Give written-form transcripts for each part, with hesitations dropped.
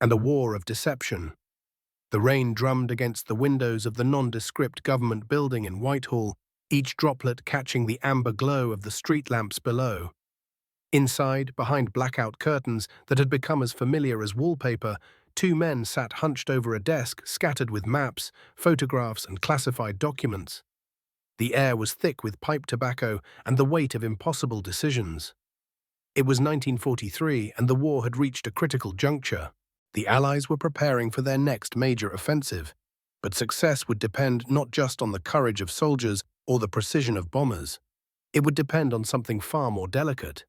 and a war of deception. The rain drummed against the windows of the nondescript government building in Whitehall, each droplet catching the amber glow of the street lamps below. Inside, behind blackout curtains that had become as familiar as wallpaper, two men sat hunched over a desk scattered with maps, photographs, and classified documents. The air was thick with pipe tobacco and the weight of impossible decisions. It was 1943, and the war had reached a critical juncture. The Allies were preparing for their next major offensive, but success would depend not just on the courage of soldiers or the precision of bombers. It would depend on something far more delicate: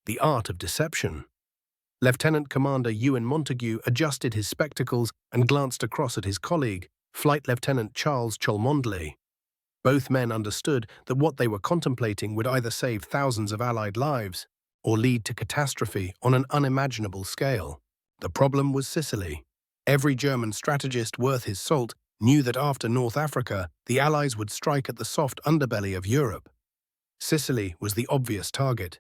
the art of deception. Lieutenant Commander Ewan Montague adjusted his spectacles and glanced across at his colleague, Flight Lieutenant Charles Cholmondeley. Both men understood that what they were contemplating would either save thousands of Allied lives or lead to catastrophe on an unimaginable scale. The problem was Sicily. Every German strategist worth his salt knew that after North Africa, the Allies would strike at the soft underbelly of Europe. Sicily was the obvious target.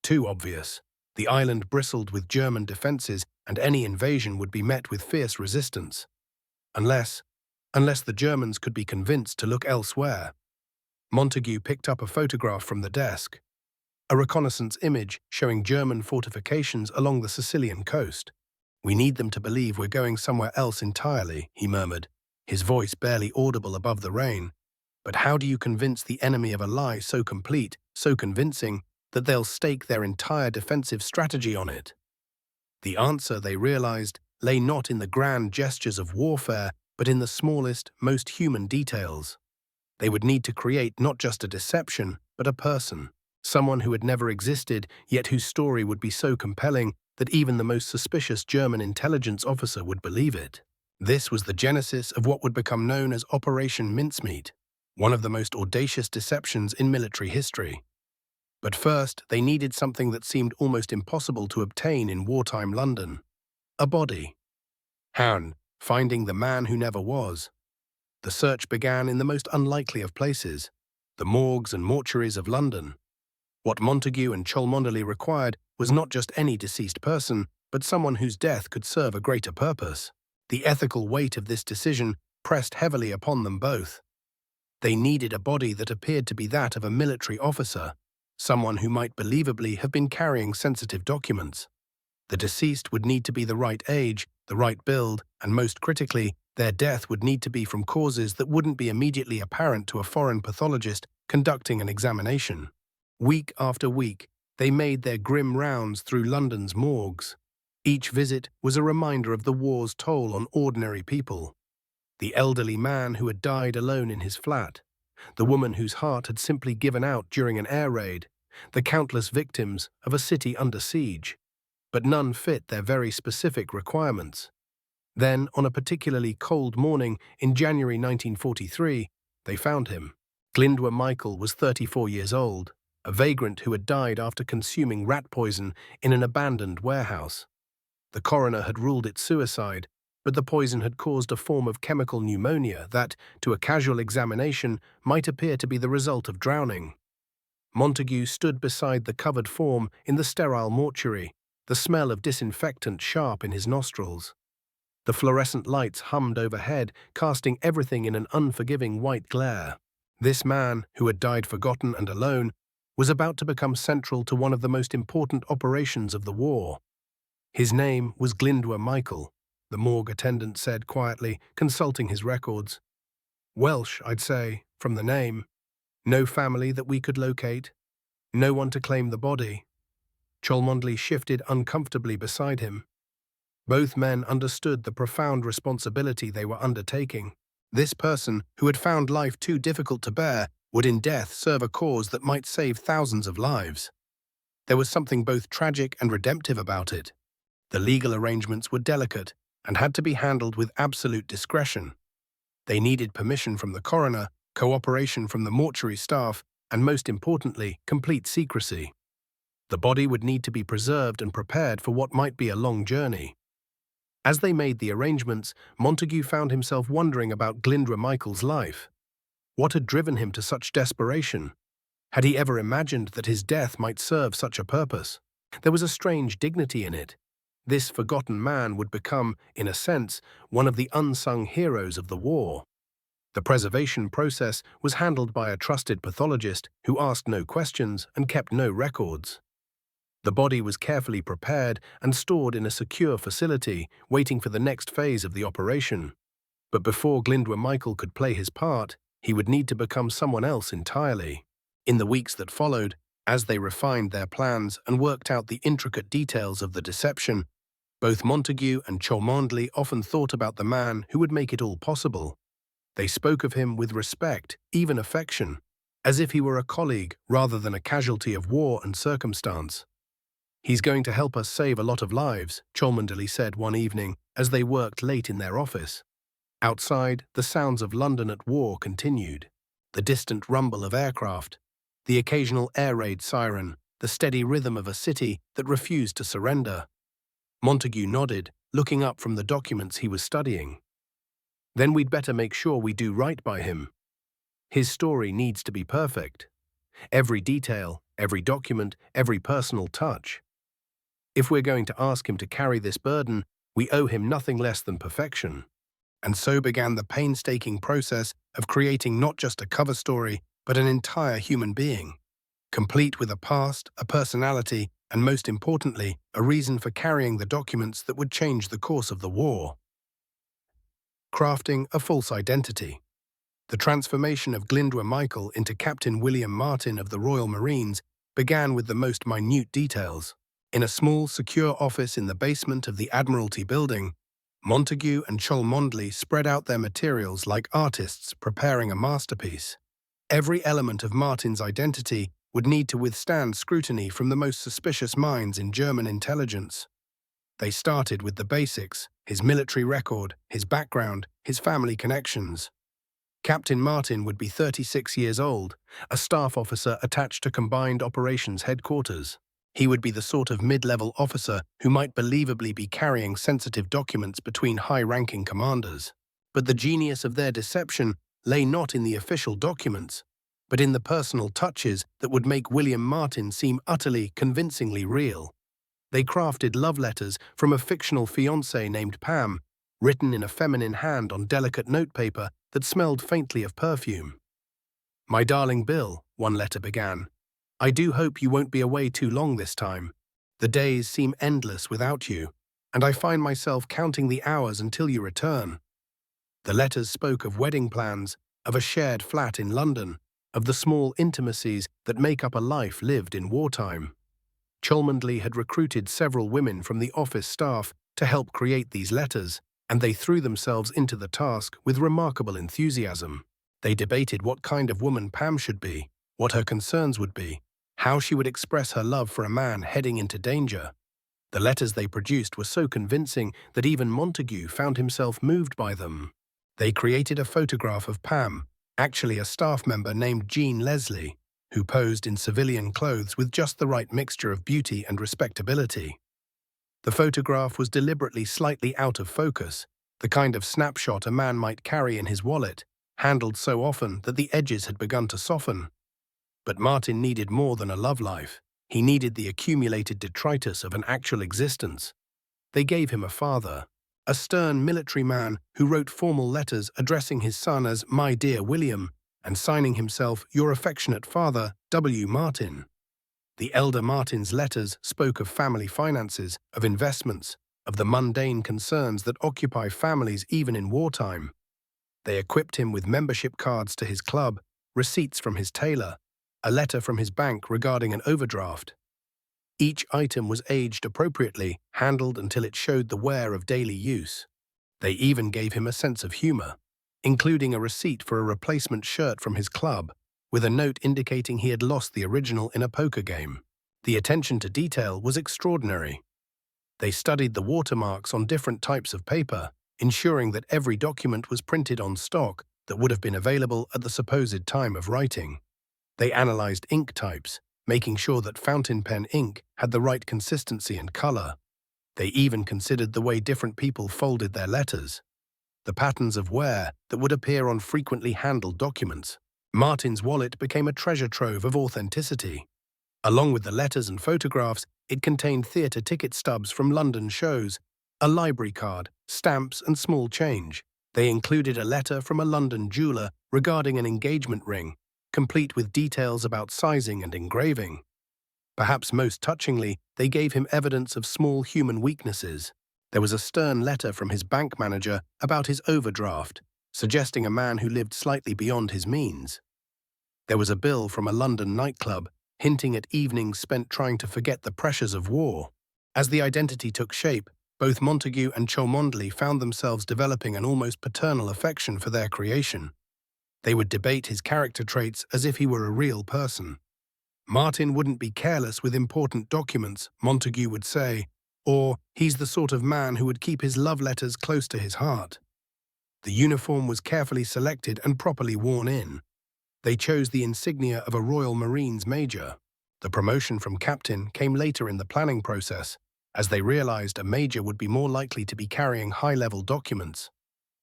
Too obvious. The island bristled with German defenses, and any invasion would be met with fierce resistance. Unless the Germans could be convinced to look elsewhere. Montague picked up a photograph from the desk. A reconnaissance image showing German fortifications along the Sicilian coast. "We need them to believe we're going somewhere else entirely," he murmured, his voice barely audible above the rain. "But how do you convince the enemy of a lie so complete, so convincing, that they'll stake their entire defensive strategy on it?" The answer, they realized, lay not in the grand gestures of warfare, but in the smallest, most human details. They would need to create not just a deception, but a person. Someone who had never existed, yet whose story would be so compelling that even the most suspicious German intelligence officer would believe it. This was the genesis of what would become known as Operation Mincemeat, one of the most audacious deceptions in military history. But first, they needed something that seemed almost impossible to obtain in wartime London: a body. How? Finding the man who never was. The search began in the most unlikely of places, the morgues and mortuaries of London. What Montague and Cholmondeley required was not just any deceased person, but someone whose death could serve a greater purpose. The ethical weight of this decision pressed heavily upon them both. They needed a body that appeared to be that of a military officer, someone who might believably have been carrying sensitive documents. The deceased would need to be the right age, the right build, and most critically, their death would need to be from causes that wouldn't be immediately apparent to a foreign pathologist conducting an examination. Week after week, they made their grim rounds through London's morgues. Each visit was a reminder of the war's toll on ordinary people. The elderly man who had died alone in his flat, the woman whose heart had simply given out during an air raid, the countless victims of a city under siege. But none fit their very specific requirements. Then, on a particularly cold morning in January 1943, they found him. WWII Michael was 34 years old, a vagrant who had died after consuming rat poison in an abandoned warehouse. The coroner had ruled it suicide, but the poison had caused a form of chemical pneumonia that, to a casual examination, might appear to be the result of drowning. Montague stood beside the covered form in the sterile mortuary, the smell of disinfectant sharp in his nostrils. The fluorescent lights hummed overhead, casting everything in an unforgiving white glare. This man, who had died forgotten and alone, was about to become central to one of the most important operations of the war. His name was WWII Michael, the morgue attendant said quietly, consulting his records. "Welsh, I'd say, from the name. No family that we could locate. No one to claim the body." Cholmondeley shifted uncomfortably beside him. Both men understood the profound responsibility they were undertaking. This person, who had found life too difficult to bear, would in death serve a cause that might save thousands of lives. There was something both tragic and redemptive about it. The legal arrangements were delicate and had to be handled with absolute discretion. They needed permission from the coroner, cooperation from the mortuary staff, and most importantly, complete secrecy. The body would need to be preserved and prepared for what might be a long journey. As they made the arrangements, Montague found himself wondering about WWII Michael's life. What had driven him to such desperation? Had he ever imagined that his death might serve such a purpose? There was a strange dignity in it. This forgotten man would become, in a sense, one of the unsung heroes of the war. The preservation process was handled by a trusted pathologist who asked no questions and kept no records. The body was carefully prepared and stored in a secure facility, waiting for the next phase of the operation. But before WWII could play his part, he would need to become someone else entirely. In the weeks that followed, as they refined their plans and worked out the intricate details of the deception, both Montague and Cholmondeley often thought about the man who would make it all possible. They spoke of him with respect, even affection, as if he were a colleague rather than a casualty of war and circumstance. "He's going to help us save a lot of lives," Cholmondeley said one evening as they worked late in their office. Outside, the sounds of London at war continued. The distant rumble of aircraft, the occasional air raid siren, the steady rhythm of a city that refused to surrender. Montague nodded, looking up from the documents he was studying. "Then we'd better make sure we do right by him. His story needs to be perfect. Every detail, every document, every personal touch. If we're going to ask him to carry this burden, we owe him nothing less than perfection." And so began the painstaking process of creating not just a cover story, but an entire human being, complete with a past, a personality, and most importantly, a reason for carrying the documents that would change the course of the war. Crafting a false identity. The transformation of WWII into Captain William Martin of the Royal Marines began with the most minute details. In a small, secure office in the basement of the Admiralty building, Montague and Cholmondeley spread out their materials like artists preparing a masterpiece. Every element of Martin's identity would need to withstand scrutiny from the most suspicious minds in German intelligence. They started with the basics: his military record, his background, his family connections. Captain Martin would be 36 years old, a staff officer attached to Combined Operations Headquarters. He would be the sort of mid-level officer who might believably be carrying sensitive documents between high-ranking commanders. But the genius of their deception lay not in the official documents, but in the personal touches that would make William Martin seem utterly, convincingly real. They crafted love letters from a fictional fiancée named Pam, written in a feminine hand on delicate notepaper that smelled faintly of perfume. "My darling Bill," one letter began, "I do hope you won't be away too long this time. The days seem endless without you, and I find myself counting the hours until you return." The letters spoke of wedding plans, of a shared flat in London, of the small intimacies that make up a life lived in wartime. Cholmondeley had recruited several women from the office staff to help create these letters, and they threw themselves into the task with remarkable enthusiasm. They debated what kind of woman Pam should be, what her concerns would be, how she would express her love for a man heading into danger. The letters they produced were so convincing that even Montague found himself moved by them. They created a photograph of Pam, actually a staff member named Jean Leslie, who posed in civilian clothes with just the right mixture of beauty and respectability. The photograph was deliberately slightly out of focus, the kind of snapshot a man might carry in his wallet, handled so often that the edges had begun to soften. But Martin needed more than a love life. He needed the accumulated detritus of an actual existence. They gave him a father, a stern military man who wrote formal letters addressing his son as "My dear William" and signing himself "Your affectionate father, W. Martin." The elder Martin's letters spoke of family finances, of investments, of the mundane concerns that occupy families even in wartime. They equipped him with membership cards to his club, receipts from his tailor, a letter from his bank regarding an overdraft. Each item was aged appropriately, handled until it showed the wear of daily use. They even gave him a sense of humor, including a receipt for a replacement shirt from his club, with a note indicating he had lost the original in a poker game. The attention to detail was extraordinary. They studied the watermarks on different types of paper, ensuring that every document was printed on stock that would have been available at the supposed time of writing. They analyzed ink types, making sure that fountain pen ink had the right consistency and color. They even considered the way different people folded their letters, the patterns of wear that would appear on frequently handled documents. Martin's wallet became a treasure trove of authenticity. Along with the letters and photographs, It contained theatre ticket stubs from London shows, a library card, stamps and small change. They included a letter from a London jeweller regarding an engagement ring, complete with details about sizing and engraving. Perhaps most touchingly, they gave him evidence of small human weaknesses. There was a stern letter from his bank manager about his overdraft, suggesting a man who lived slightly beyond his means. There was a bill from a London nightclub, hinting at evenings spent trying to forget the pressures of war. As the identity took shape, both Montague and Cholmondeley found themselves developing an almost paternal affection for their creation. They would debate his character traits as if he were a real person. Martin wouldn't be careless with important documents, Montague would say, or he's the sort of man who would keep his love letters close to his heart. The uniform was carefully selected and properly worn in. They chose the insignia of a Royal Marines major. The promotion from captain came later in the planning process, as they realized a major would be more likely to be carrying high-level documents.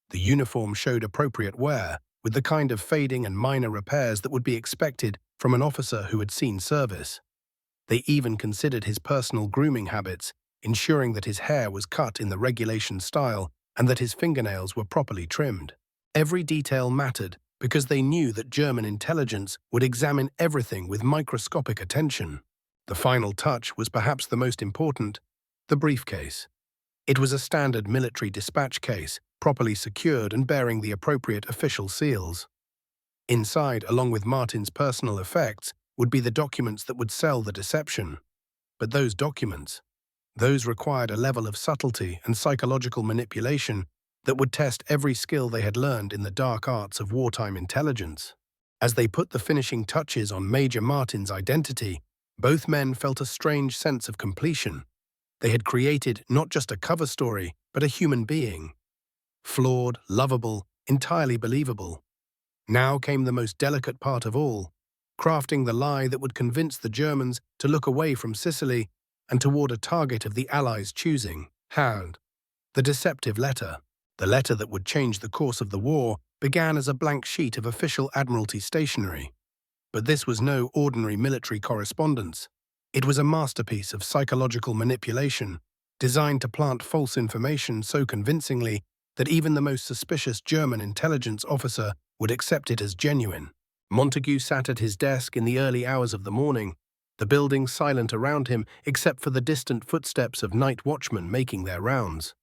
The uniform showed appropriate wear, with the kind of fading and minor repairs that would be expected from an officer who had seen service. They even considered his personal grooming habits, ensuring that his hair was cut in the regulation style and that his fingernails were properly trimmed. Every detail mattered because they knew that German intelligence would examine everything with microscopic attention. The final touch was perhaps the most important: the briefcase. It was a standard military dispatch case, properly secured and bearing the appropriate official seals. Inside, along with Martin's personal effects, would be the documents that would sell the deception. But those documents, those required a level of subtlety and psychological manipulation that would test every skill they had learned in the dark arts of wartime intelligence. As they put the finishing touches on Major Martin's identity, both men felt a strange sense of completion. They had created not just a cover story, but a human being. Flawed, lovable, entirely believable. Now came the most delicate part of all, crafting the lie that would convince the Germans to look away from Sicily and toward a target of the Allies' choosing. Hand. The deceptive letter, the letter that would change the course of the war, began as a blank sheet of official Admiralty stationery. But this was no ordinary military correspondence. It was a masterpiece of psychological manipulation, designed to plant false information so convincingly that even the most suspicious German intelligence officer would accept it as genuine. Montague sat at his desk in the early hours of the morning, the building silent around him except for the distant footsteps of night watchmen making their rounds.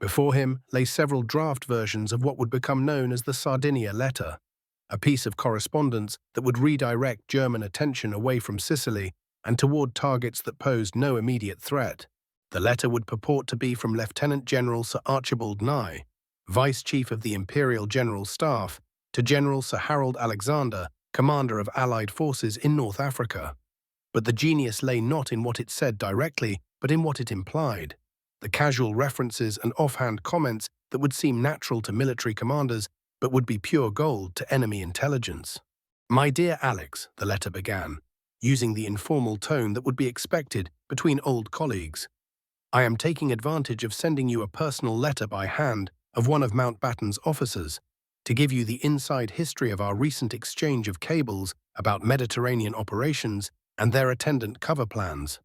Before him lay several draft versions of what would become known as the Sardinia letter, a piece of correspondence that would redirect German attention away from Sicily and toward targets that posed no immediate threat. The letter would purport to be from Lieutenant General Sir Archibald Nye, Vice Chief of the Imperial General Staff, to General Sir Harold Alexander, Commander of Allied forces in North Africa. But the genius lay not in what it said directly, but in what it implied. The casual references and offhand comments that would seem natural to military commanders, but would be pure gold to enemy intelligence. "My dear Alex," the letter began, using the informal tone that would be expected between old colleagues. "I am taking advantage of sending you a personal letter by hand of one of Mountbatten's officers to give you the inside history of our recent exchange of cables about Mediterranean operations and their attendant cover plans."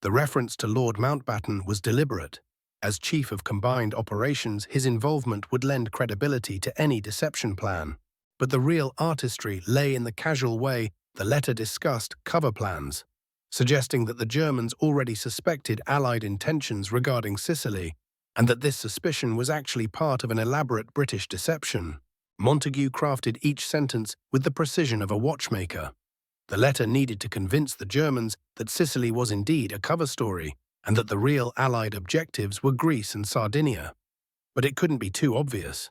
The reference to Lord Mountbatten was deliberate. As Chief of Combined Operations, his involvement would lend credibility to any deception plan. But the real artistry lay in the casual way the letter discussed cover plans, suggesting that the Germans already suspected Allied intentions regarding Sicily, and that this suspicion was actually part of an elaborate British deception. Montague crafted each sentence with the precision of a watchmaker. The letter needed to convince the Germans that Sicily was indeed a cover story, and that the real Allied objectives were Greece and Sardinia. But it couldn't be too obvious.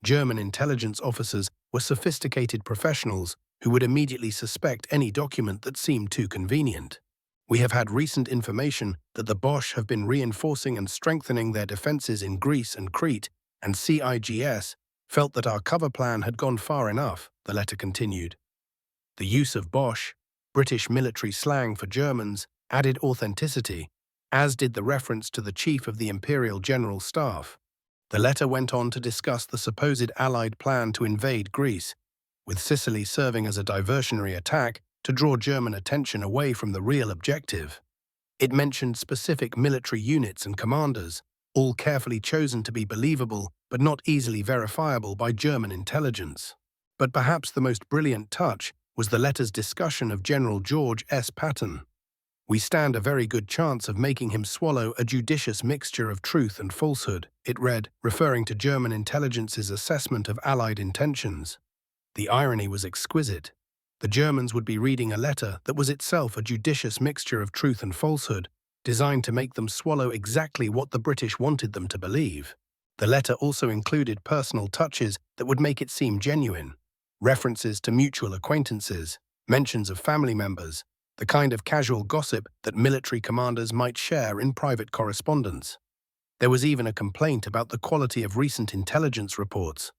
German intelligence officers were sophisticated professionals who would immediately suspect any document that seemed too convenient. "We have had recent information that the Boche have been reinforcing and strengthening their defenses in Greece and Crete, and CIGS felt that our cover plan had gone far enough," the letter continued. The use of Boche, British military slang for Germans, added authenticity, as did the reference to the Chief of the Imperial General Staff. The letter went on to discuss the supposed Allied plan to invade Greece, with Sicily serving as a diversionary attack to draw German attention away from the real objective. It mentioned specific military units and commanders, all carefully chosen to be believable but not easily verifiable by German intelligence. But perhaps the most brilliant touch was the letter's discussion of General George S. Patton. "We stand a very good chance of making him swallow a judicious mixture of truth and falsehood," it read, referring to German intelligence's assessment of Allied intentions. The irony was exquisite. The Germans would be reading a letter that was itself a judicious mixture of truth and falsehood, designed to make them swallow exactly what the British wanted them to believe. The letter also included personal touches that would make it seem genuine. References to mutual acquaintances, mentions of family members, the kind of casual gossip that military commanders might share in private correspondence. There was even a complaint about the quality of recent intelligence reports,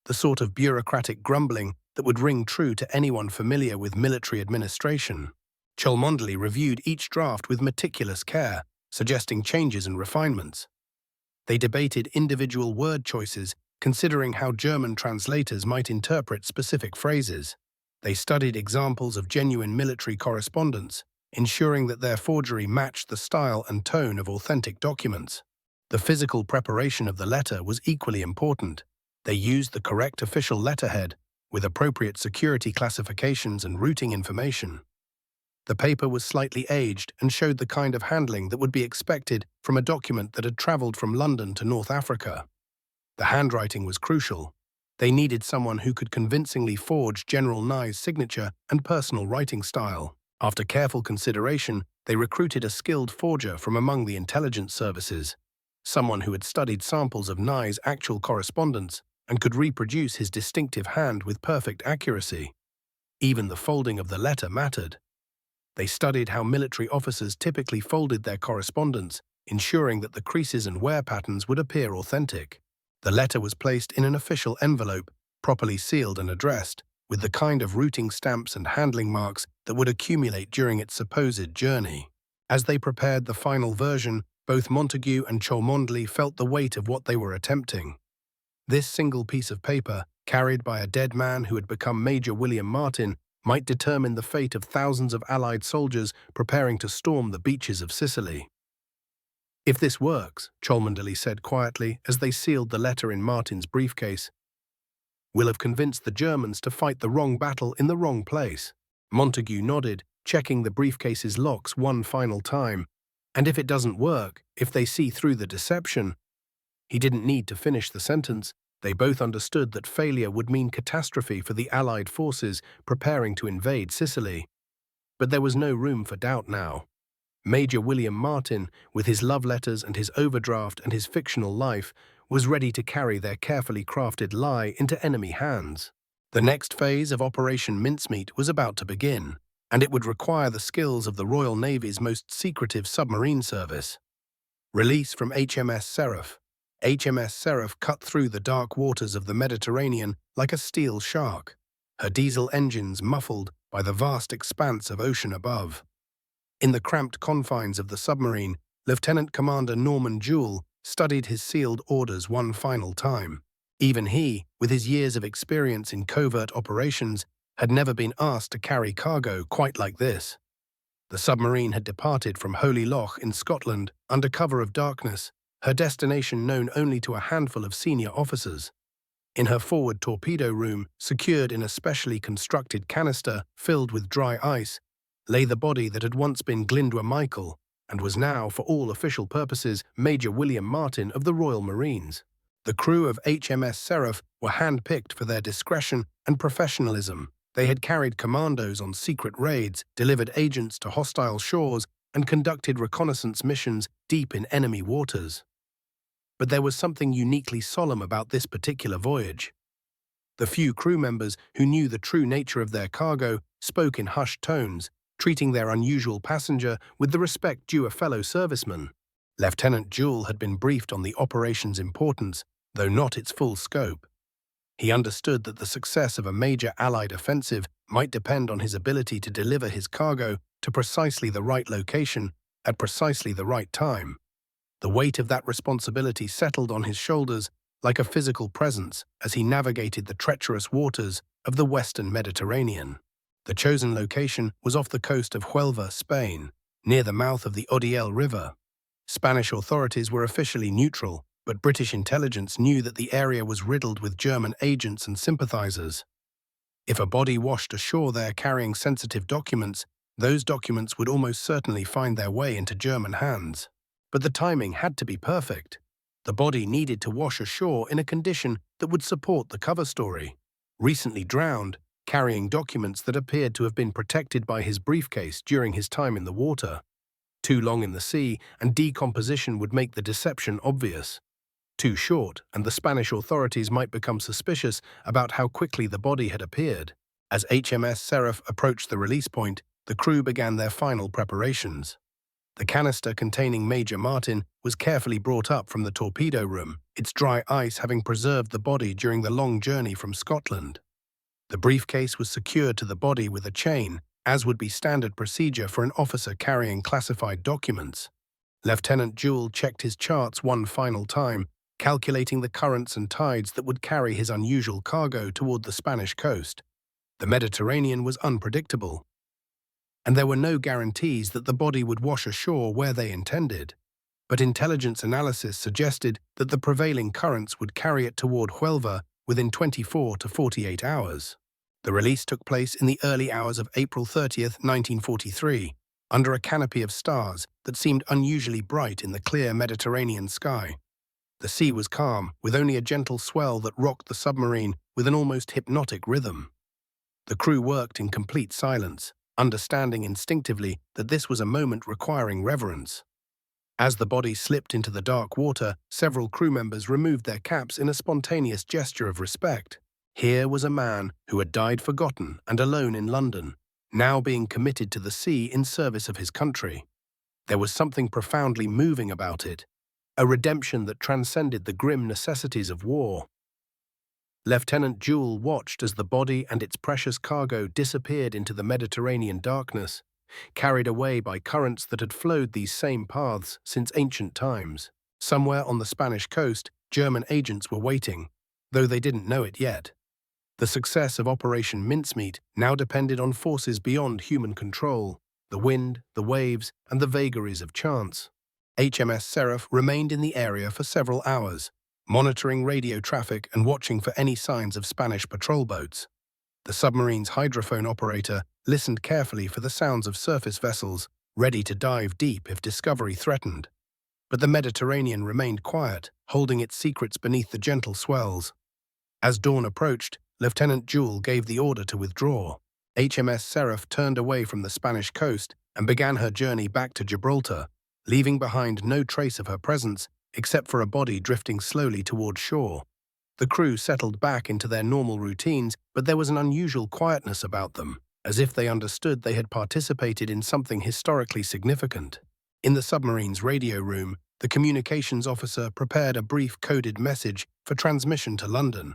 the sort of bureaucratic grumbling that would ring true to anyone familiar with military administration. Cholmondeley reviewed each draft with meticulous care, suggesting changes and refinements. They debated individual word choices, considering how German translators might interpret specific phrases. They studied examples of genuine military correspondence, ensuring that their forgery matched the style and tone of authentic documents. The physical preparation of the letter was equally important. They used the correct official letterhead, with appropriate security classifications and routing information. The paper was slightly aged and showed the kind of handling that would be expected from a document that had traveled from London to North Africa. The handwriting was crucial. They needed someone who could convincingly forge General Nye's signature and personal writing style. After careful consideration, they recruited a skilled forger from among the intelligence services, someone who had studied samples of Nye's actual correspondence and could reproduce his distinctive hand with perfect accuracy. Even the folding of the letter mattered. They studied how military officers typically folded their correspondence, ensuring that the creases and wear patterns would appear authentic. The letter was placed in an official envelope, properly sealed and addressed, with the kind of routing stamps and handling marks that would accumulate during its supposed journey. As they prepared the final version, both Montagu and Cholmondeley felt the weight of what they were attempting. This single piece of paper, carried by a dead man who had become Major William Martin, might determine the fate of thousands of Allied soldiers preparing to storm the beaches of Sicily. "If this works," Cholmondeley said quietly as they sealed the letter in Martin's briefcase, "we'll have convinced the Germans to fight the wrong battle in the wrong place." Montagu nodded, checking the briefcase's locks one final time. "And if it doesn't work, if they see through the deception—" He didn't need to finish the sentence. They both understood that failure would mean catastrophe for the Allied forces preparing to invade Sicily. But there was no room for doubt now. Major William Martin, with his love letters and his overdraft and his fictional life, was ready to carry their carefully crafted lie into enemy hands. The next phase of Operation Mincemeat was about to begin, and it would require the skills of the Royal Navy's most secretive submarine service. Release from HMS Seraph. HMS Seraph cut through the dark waters of the Mediterranean like a steel shark, her diesel engines muffled by the vast expanse of ocean above. In the cramped confines of the submarine, Lieutenant Commander Norman Jewell studied his sealed orders one final time. Even he, with his years of experience in covert operations, had never been asked to carry cargo quite like this. The submarine had departed from Holy Loch in Scotland under cover of darkness, her destination known only to a handful of senior officers. In her forward torpedo room, secured in a specially constructed canister filled with dry ice, lay the body that had once been Glyndwr Michael and was now, for all official purposes, Major William Martin of the Royal Marines. The crew of HMS Seraph were hand-picked for their discretion and professionalism. They had carried commandos on secret raids, delivered agents to hostile shores, and conducted reconnaissance missions deep in enemy waters. But there was something uniquely solemn about this particular voyage. The few crew members who knew the true nature of their cargo spoke in hushed tones, treating their unusual passenger with the respect due a fellow serviceman. Lieutenant Jewell had been briefed on the operation's importance, though not its full scope. He understood that the success of a major Allied offensive might depend on his ability to deliver his cargo to precisely the right location at precisely the right time. The weight of that responsibility settled on his shoulders like a physical presence as he navigated the treacherous waters of the western Mediterranean. The chosen location was off the coast of Huelva, Spain. near the mouth of the Odiel River. Spanish authorities were officially neutral, but British intelligence knew that the area was riddled with German agents and sympathizers. If a body washed ashore there carrying sensitive documents, those documents would almost certainly find their way into German hands. But the timing had to be perfect. The body needed to wash ashore in a condition that would support the cover story. Recently drowned, carrying documents that appeared to have been protected by his briefcase during his time in the water. Too long in the sea, and decomposition would make the deception obvious. Too short, and the Spanish authorities might become suspicious about how quickly the body had appeared. As HMS Seraph approached the release point, the crew began their final preparations. The canister containing Major Martin was carefully brought up from the torpedo room, its dry ice having preserved the body during the long journey from Scotland. The briefcase was secured to the body with a chain, as would be standard procedure for an officer carrying classified documents. Lieutenant Jewell checked his charts one final time, calculating the currents and tides that would carry his unusual cargo toward the Spanish coast. The Mediterranean was unpredictable, and there were no guarantees that the body would wash ashore where they intended. But intelligence analysis suggested that the prevailing currents would carry it toward Huelva within 24 to 48 hours. The release took place in the early hours of April 30th, 1943, under a canopy of stars that seemed unusually bright in the clear Mediterranean sky. The sea was calm, with only a gentle swell that rocked the submarine with an almost hypnotic rhythm. The crew worked in complete silence, understanding instinctively that this was a moment requiring reverence. As the body slipped into the dark water, several crew members removed their caps in a spontaneous gesture of respect. Here was a man who had died forgotten and alone in London, now being committed to the sea in service of his country. There was something profoundly moving about it, a redemption that transcended the grim necessities of war. Lieutenant Jewell watched as the body and its precious cargo disappeared into the Mediterranean darkness, carried away by currents that had flowed these same paths since ancient times. Somewhere on the Spanish coast, German agents were waiting, though they didn't know it yet. The success of Operation Mincemeat now depended on forces beyond human control, the wind, the waves, and the vagaries of chance. HMS Seraph remained in the area for several hours, monitoring radio traffic and watching for any signs of Spanish patrol boats. The submarine's hydrophone operator listened carefully for the sounds of surface vessels, ready to dive deep if discovery threatened. But the Mediterranean remained quiet, holding its secrets beneath the gentle swells. As dawn approached, Lieutenant Jewell gave the order to withdraw. HMS Seraph turned away from the Spanish coast and began her journey back to Gibraltar, leaving behind no trace of her presence except for a body drifting slowly toward shore. The crew settled back into their normal routines, but there was an unusual quietness about them, as if they understood they had participated in something historically significant. In the submarine's radio room, the communications officer prepared a brief coded message for transmission to London.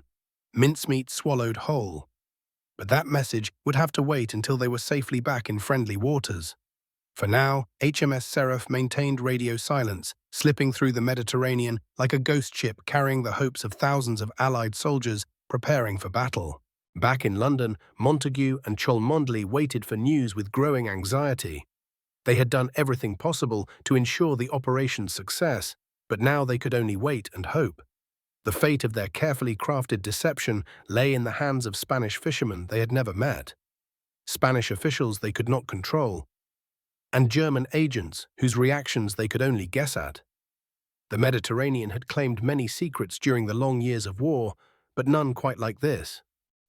Mincemeat swallowed whole. But that message would have to wait until they were safely back in friendly waters. For now, HMS Seraph maintained radio silence, slipping through the Mediterranean like a ghost ship carrying the hopes of thousands of Allied soldiers preparing for battle. Back in London, Montague and Cholmondeley waited for news with growing anxiety. They had done everything possible to ensure the operation's success, but now they could only wait and hope. The fate of their carefully crafted deception lay in the hands of Spanish fishermen they had never met, Spanish officials they could not control, and German agents whose reactions they could only guess at. The Mediterranean had claimed many secrets during the long years of war, but none quite like this.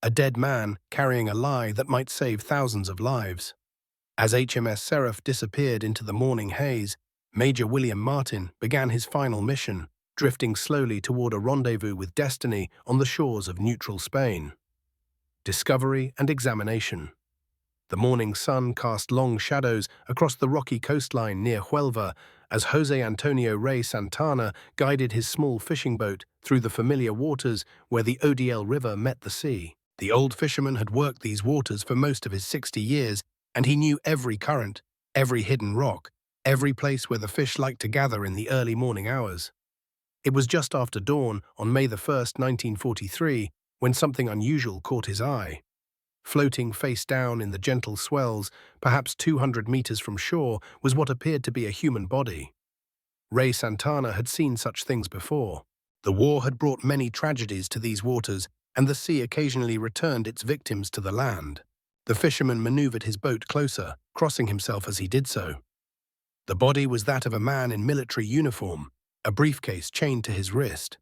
A dead man carrying a lie that might save thousands of lives. As HMS Seraph disappeared into the morning haze, Major William Martin began his final mission, drifting slowly toward a rendezvous with destiny on the shores of neutral Spain. Discovery and examination. The morning sun cast long shadows across the rocky coastline near Huelva as José Antonio Rey Santana guided his small fishing boat through the familiar waters where the Odiel River met the sea. The old fisherman had worked these waters for most of his 60 years, and he knew every current, every hidden rock, every place where the fish liked to gather in the early morning hours. It was just after dawn on May 1, 1943, when something unusual caught his eye. Floating face down in the gentle swells, perhaps 200 meters from shore, was what appeared to be a human body. Ray Santana had seen such things before. The war had brought many tragedies to these waters, and the sea occasionally returned its victims to the land. The fisherman maneuvered his boat closer, crossing himself as he did so. The body was that of a man in military uniform, a briefcase chained to his wrist.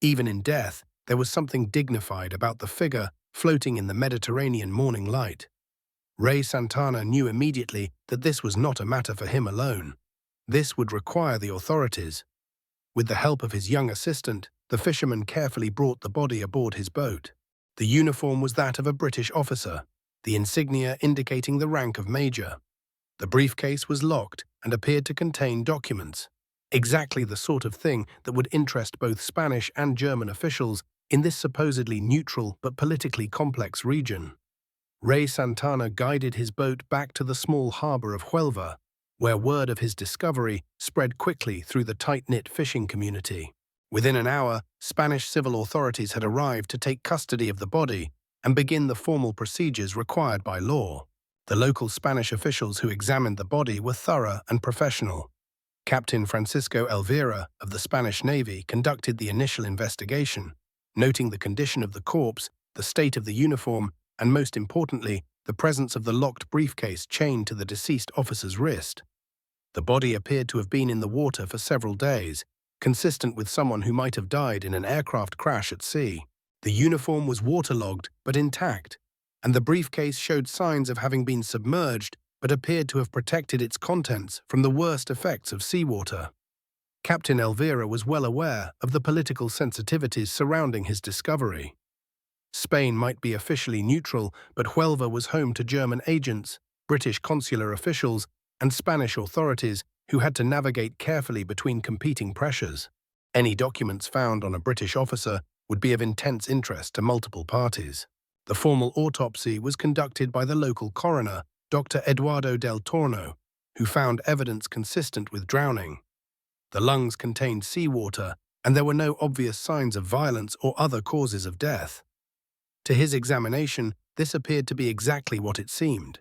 Even in death, there was something dignified about the figure floating in the Mediterranean morning light. Ray Santana knew immediately that this was not a matter for him alone. This would require the authorities. With the help of his young assistant, the fisherman carefully brought the body aboard his boat. The uniform was that of a British officer, the insignia indicating the rank of major. The briefcase was locked and appeared to contain documents, exactly the sort of thing that would interest both Spanish and German officials in this supposedly neutral but politically complex region. Ray Santana guided his boat back to the small harbor of Huelva, where word of his discovery spread quickly through the tight-knit fishing community. Within an hour, Spanish civil authorities had arrived to take custody of the body and begin the formal procedures required by law. The local Spanish officials who examined the body were thorough and professional. Captain Francisco Elvira of the Spanish Navy conducted the initial investigation, noting the condition of the corpse, the state of the uniform, and most importantly, the presence of the locked briefcase chained to the deceased officer's wrist. The body appeared to have been in the water for several days, consistent with someone who might have died in an aircraft crash at sea. The uniform was waterlogged but intact, and the briefcase showed signs of having been submerged but appeared to have protected its contents from the worst effects of seawater. Captain Elvira was well aware of the political sensitivities surrounding his discovery. Spain might be officially neutral, but Huelva was home to German agents, British consular officials, and Spanish authorities who had to navigate carefully between competing pressures. Any documents found on a British officer would be of intense interest to multiple parties. The formal autopsy was conducted by the local coroner, Dr. Eduardo del Torno, who found evidence consistent with drowning. The lungs contained seawater, and there were no obvious signs of violence or other causes of death. To his examination, this appeared to be exactly what it seemed.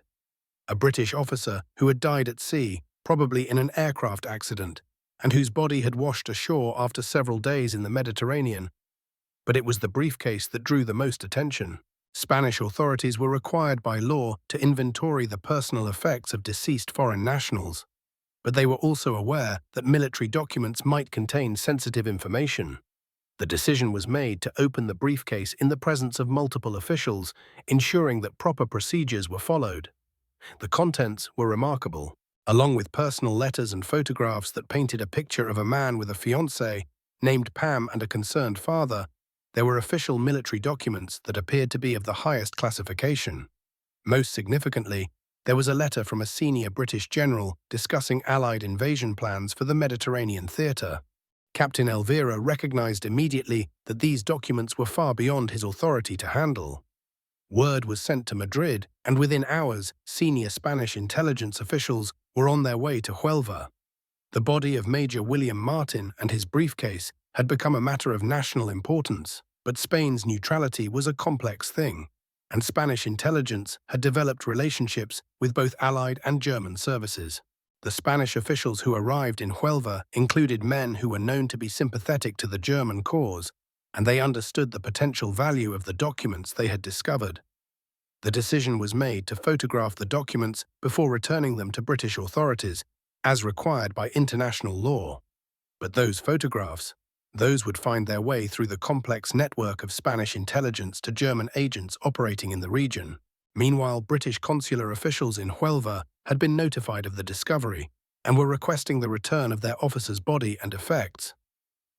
A British officer who had died at sea, probably in an aircraft accident, and whose body had washed ashore after several days in the Mediterranean. But it was the briefcase that drew the most attention. Spanish authorities were required by law to inventory the personal effects of deceased foreign nationals, but they were also aware that military documents might contain sensitive information. The decision was made to open the briefcase in the presence of multiple officials, ensuring that proper procedures were followed. The contents were remarkable. Along with personal letters and photographs that painted a picture of a man with a fiancée named Pam and a concerned father, there were official military documents that appeared to be of the highest classification. Most significantly, there was a letter from a senior British general discussing Allied invasion plans for the Mediterranean theatre. Captain Elvira recognized immediately that these documents were far beyond his authority to handle. Word was sent to Madrid, and within hours, senior Spanish intelligence officials were on their way to Huelva. The body of Major William Martin and his briefcase had become a matter of national importance, but Spain's neutrality was a complex thing, and Spanish intelligence had developed relationships with both Allied and German services. The Spanish officials who arrived in Huelva included men who were known to be sympathetic to the German cause, and they understood the potential value of the documents they had discovered. The decision was made to photograph the documents before returning them to British authorities, as required by international law. But those photographs, those would find their way through the complex network of Spanish intelligence to German agents operating in the region. Meanwhile, British consular officials in Huelva had been notified of the discovery and were requesting the return of their officer's body and effects.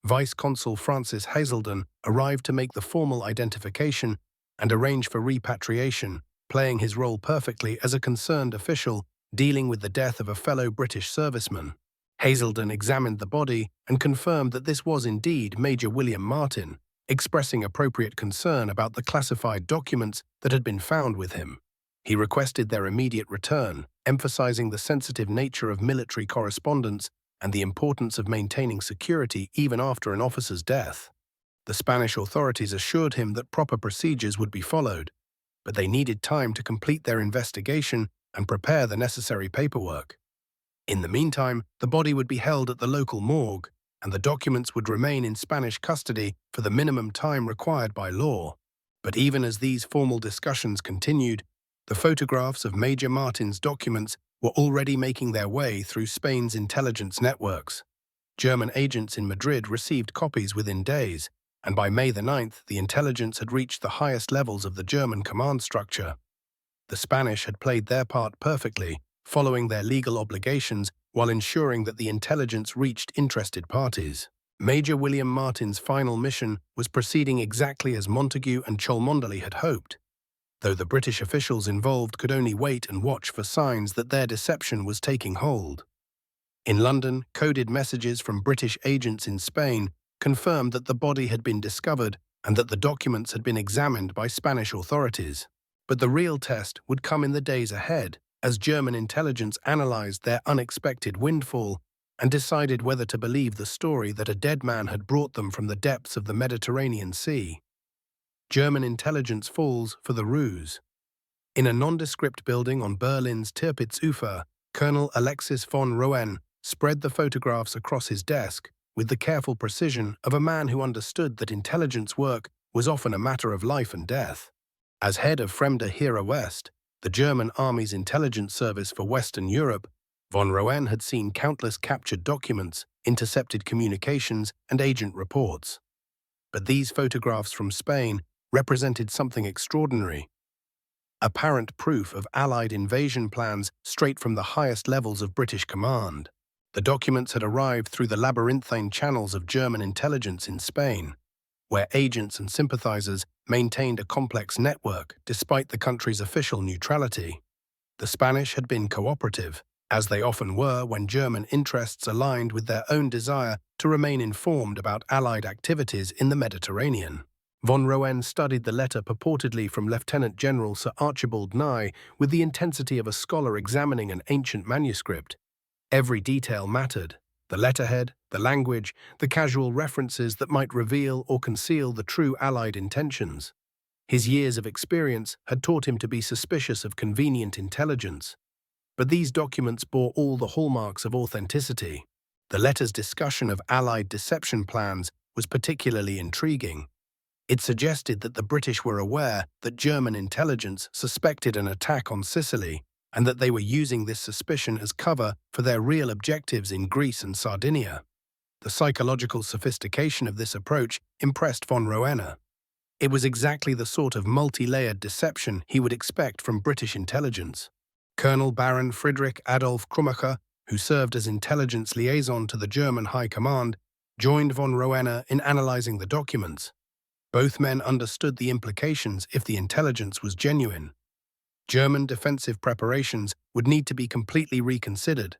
Vice Consul Francis Hazelden arrived to make the formal identification and arrange for repatriation, playing his role perfectly as a concerned official dealing with the death of a fellow British serviceman. Hazelden examined the body and confirmed that this was indeed Major William Martin, expressing appropriate concern about the classified documents that had been found with him. He requested their immediate return, emphasizing the sensitive nature of military correspondence and the importance of maintaining security even after an officer's death. The Spanish authorities assured him that proper procedures would be followed, but they needed time to complete their investigation and prepare the necessary paperwork. In the meantime, the body would be held at the local morgue, and the documents would remain in Spanish custody for the minimum time required by law. But even as these formal discussions continued, the photographs of Major Martin's documents were already making their way through Spain's intelligence networks. German agents in Madrid received copies within days, and by May the 9th, the intelligence had reached the highest levels of the German command structure. The Spanish had played their part perfectly, following their legal obligations while ensuring that the intelligence reached interested parties. Major William Martin's final mission was proceeding exactly as Montagu and Cholmondeley had hoped, though the British officials involved could only wait and watch for signs that their deception was taking hold. In London, coded messages from British agents in Spain confirmed that the body had been discovered and that the documents had been examined by Spanish authorities. But the real test would come in the days ahead, as German intelligence analyzed their unexpected windfall and decided whether to believe the story that a dead man had brought them from the depths of the Mediterranean Sea. German intelligence falls for the ruse. In a nondescript building on Berlin's Tirpitzufer, Colonel Alexis von Roen spread the photographs across his desk with the careful precision of a man who understood that intelligence work was often a matter of life and death. As head of Fremde Heere West, the German Army's intelligence service for Western Europe, von Roen had seen countless captured documents, intercepted communications, and agent reports. But these photographs from Spain represented something extraordinary. Apparent proof of Allied invasion plans straight from the highest levels of British command. The documents had arrived through the labyrinthine channels of German intelligence in Spain, where agents and sympathizers maintained a complex network despite the country's official neutrality. The Spanish had been cooperative, as they often were when German interests aligned with their own desire to remain informed about Allied activities in the Mediterranean. Von Roen studied the letter purportedly from Lieutenant General Sir Archibald Nye with the intensity of a scholar examining an ancient manuscript. Every detail mattered: the letterhead, the language, the casual references that might reveal or conceal the true Allied intentions. His years of experience had taught him to be suspicious of convenient intelligence. But these documents bore all the hallmarks of authenticity. The letter's discussion of Allied deception plans was particularly intriguing. It suggested that the British were aware that German intelligence suspected an attack on Sicily, and that they were using this suspicion as cover for their real objectives in Greece and Sardinia. The psychological sophistication of this approach impressed von Roen. It was exactly the sort of multi-layered deception he would expect from British intelligence. Colonel Baron Friedrich Adolf Krummacher, who served as intelligence liaison to the German High Command, joined von Roen in analyzing the documents. Both men understood the implications if the intelligence was genuine. German defensive preparations would need to be completely reconsidered,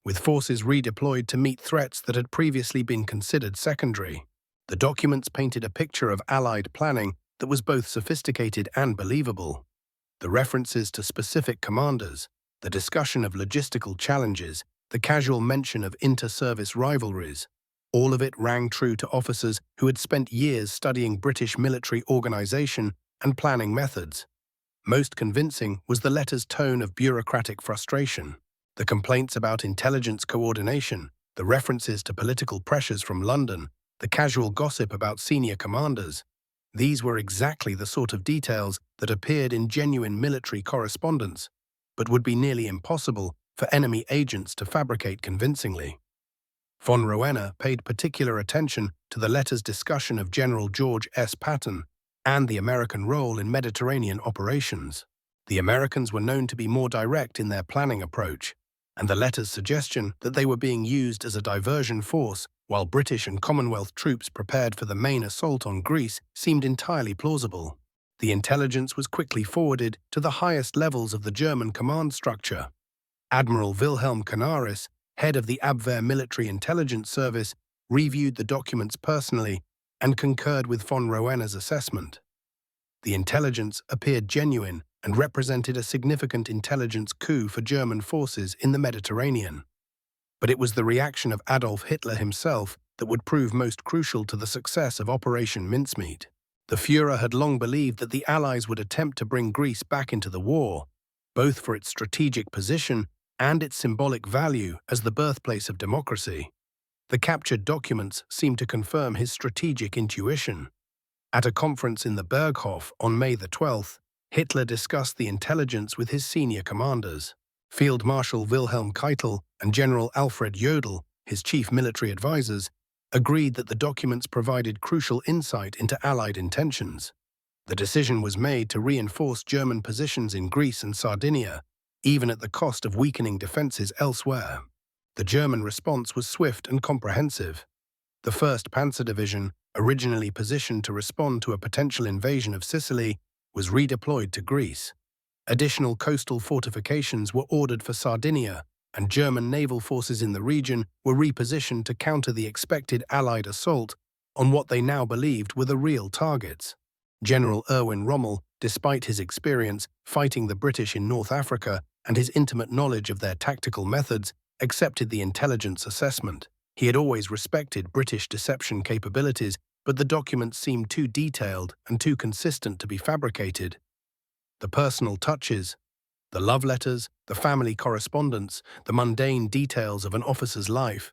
with forces redeployed to meet threats that had previously been considered secondary. The documents painted a picture of Allied planning that was both sophisticated and believable. The references to specific commanders, the discussion of logistical challenges, the casual mention of inter-service rivalries, all of it rang true to officers who had spent years studying British military organization and planning methods. Most convincing was the letter's tone of bureaucratic frustration. The complaints about intelligence coordination, the references to political pressures from London, the casual gossip about senior commanders. These were exactly the sort of details that appeared in genuine military correspondence, but would be nearly impossible for enemy agents to fabricate convincingly. Von Roen paid particular attention to the letter's discussion of General George S. Patton and the American role in Mediterranean operations. The Americans were known to be more direct in their planning approach, and the letter's suggestion that they were being used as a diversion force while British and Commonwealth troops prepared for the main assault on Greece seemed entirely plausible. The intelligence was quickly forwarded to the highest levels of the German command structure. Admiral Wilhelm Canaris, head of the Abwehr Military Intelligence Service, reviewed the documents personally and concurred with von Roen's assessment. The intelligence appeared genuine and represented a significant intelligence coup for German forces in the Mediterranean. But it was the reaction of Adolf Hitler himself that would prove most crucial to the success of Operation Mincemeat. The Führer had long believed that the Allies would attempt to bring Greece back into the war, both for its strategic position and its symbolic value as the birthplace of democracy. The captured documents seemed to confirm his strategic intuition. At a conference in the Berghof on May the 12th, Hitler discussed the intelligence with his senior commanders. Field Marshal Wilhelm Keitel and General Alfred Jodl, his chief military advisors, agreed that the documents provided crucial insight into Allied intentions. The decision was made to reinforce German positions in Greece and Sardinia, even at the cost of weakening defenses elsewhere. The German response was swift and comprehensive. The 1st Panzer Division, originally positioned to respond to a potential invasion of Sicily, was redeployed to Greece. Additional coastal fortifications were ordered for Sardinia, and German naval forces in the region were repositioned to counter the expected Allied assault on what they now believed were the real targets. General Erwin Rommel, despite his experience fighting the British in North Africa and his intimate knowledge of their tactical methods, accepted the intelligence assessment. He had always respected British deception capabilities, but the documents seemed too detailed and too consistent to be fabricated. The personal touches, the love letters, the family correspondence, the mundane details of an officer's life,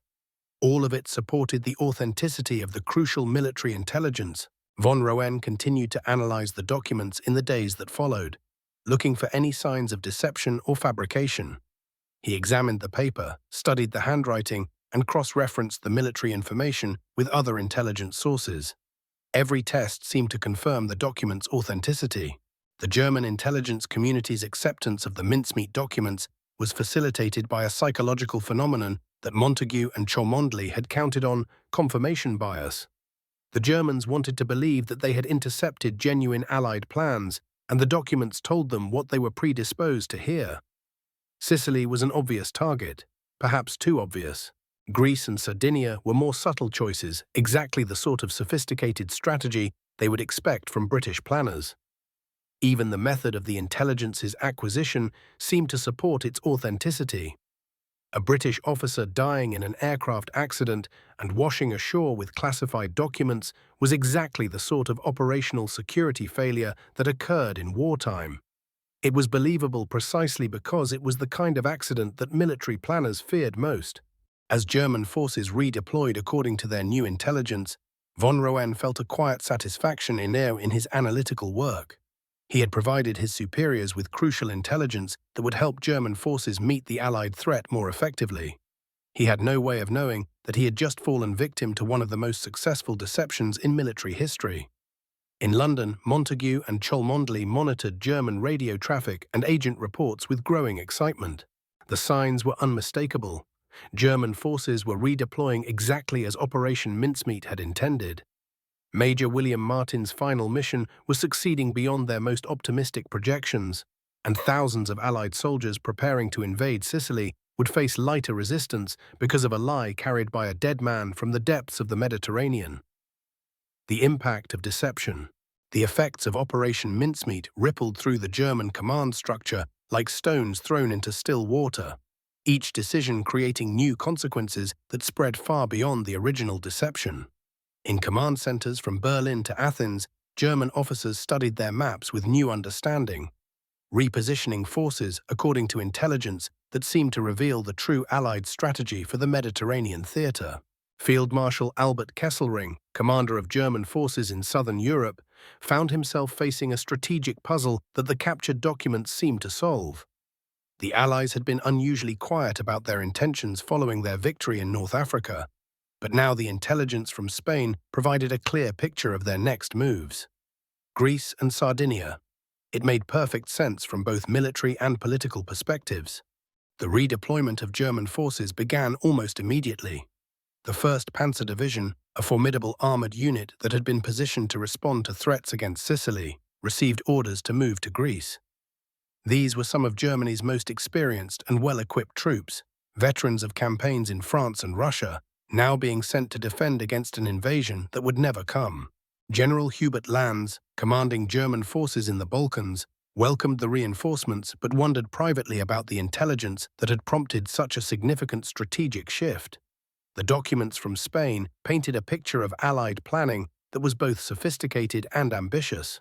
all of it supported the authenticity of the crucial military intelligence. Von Roen continued to analyze the documents in the days that followed, looking for any signs of deception or fabrication. He examined the paper, studied the handwriting, and cross-referenced the military information with other intelligence sources. Every test seemed to confirm the document's authenticity. The German intelligence community's acceptance of the mincemeat documents was facilitated by a psychological phenomenon that Montagu and Cholmondeley had counted on: confirmation bias. The Germans wanted to believe that they had intercepted genuine Allied plans, and the documents told them what they were predisposed to hear. Sicily was an obvious target, perhaps too obvious. Greece and Sardinia were more subtle choices, exactly the sort of sophisticated strategy they would expect from British planners. Even the method of the intelligence's acquisition seemed to support its authenticity. A British officer dying in an aircraft accident and washing ashore with classified documents was exactly the sort of operational security failure that occurred in wartime. It was believable precisely because it was the kind of accident that military planners feared most. As German forces redeployed according to their new intelligence, von Roen felt a quiet satisfaction in his analytical work. He had provided his superiors with crucial intelligence that would help German forces meet the Allied threat more effectively. He had no way of knowing that he had just fallen victim to one of the most successful deceptions in military history. In London, Montagu and Cholmondeley monitored German radio traffic and agent reports with growing excitement. The signs were unmistakable. German forces were redeploying exactly as Operation Mincemeat had intended. Major William Martin's final mission was succeeding beyond their most optimistic projections, and thousands of Allied soldiers preparing to invade Sicily would face lighter resistance because of a lie carried by a dead man from the depths of the Mediterranean. The impact of deception. The effects of Operation Mincemeat rippled through the German command structure like stones thrown into still water, each decision creating new consequences that spread far beyond the original deception. In command centers from Berlin to Athens, German officers studied their maps with new understanding, repositioning forces according to intelligence that seemed to reveal the true Allied strategy for the Mediterranean theater. Field Marshal Albert Kesselring, commander of German forces in southern Europe, found himself facing a strategic puzzle that the captured documents seemed to solve. The Allies had been unusually quiet about their intentions following their victory in North Africa, but now the intelligence from Spain provided a clear picture of their next moves. Greece and Sardinia. It made perfect sense from both military and political perspectives. The redeployment of German forces began almost immediately. The 1st Panzer Division, a formidable armored unit that had been positioned to respond to threats against Sicily, received orders to move to Greece. These were some of Germany's most experienced and well-equipped troops, veterans of campaigns in France and Russia, now being sent to defend against an invasion that would never come. General Hubert Lanz, commanding German forces in the Balkans, welcomed the reinforcements but wondered privately about the intelligence that had prompted such a significant strategic shift. The documents from Spain painted a picture of Allied planning that was both sophisticated and ambitious.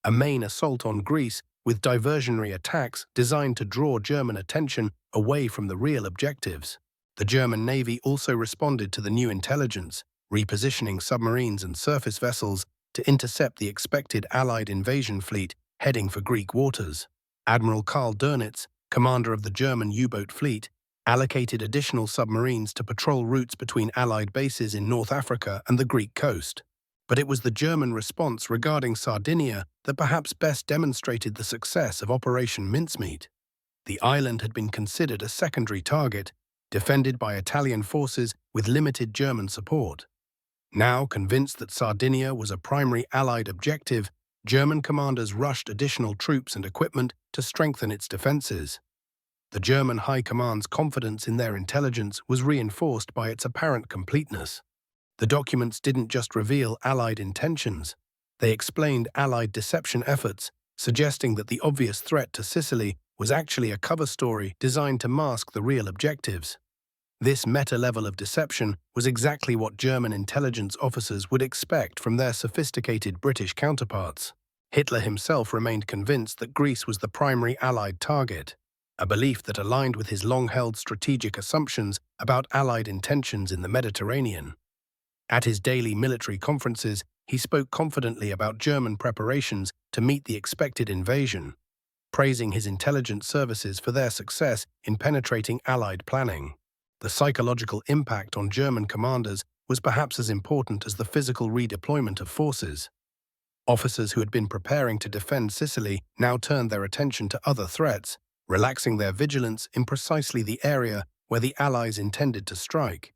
A main assault on Greece with diversionary attacks designed to draw German attention away from the real objectives. The German Navy also responded to the new intelligence, repositioning submarines and surface vessels to intercept the expected Allied invasion fleet heading for Greek waters. Admiral Karl Dönitz, commander of the German U-boat fleet, allocated additional submarines to patrol routes between Allied bases in North Africa and the Greek coast. But it was the German response regarding Sardinia that perhaps best demonstrated the success of Operation Mincemeat. The island had been considered a secondary target, defended by Italian forces with limited German support. Now convinced that Sardinia was a primary Allied objective, German commanders rushed additional troops and equipment to strengthen its defenses. The German High Command's confidence in their intelligence was reinforced by its apparent completeness. The documents didn't just reveal Allied intentions, they explained Allied deception efforts, suggesting that the obvious threat to Sicily was actually a cover story designed to mask the real objectives. This meta-level of deception was exactly what German intelligence officers would expect from their sophisticated British counterparts. Hitler himself remained convinced that Greece was the primary Allied target, a belief that aligned with his long-held strategic assumptions about Allied intentions in the Mediterranean. At his daily military conferences, he spoke confidently about German preparations to meet the expected invasion, praising his intelligence services for their success in penetrating Allied planning. The psychological impact on German commanders was perhaps as important as the physical redeployment of forces. Officers who had been preparing to defend Sicily now turned their attention to other threats, relaxing their vigilance in precisely the area where the Allies intended to strike.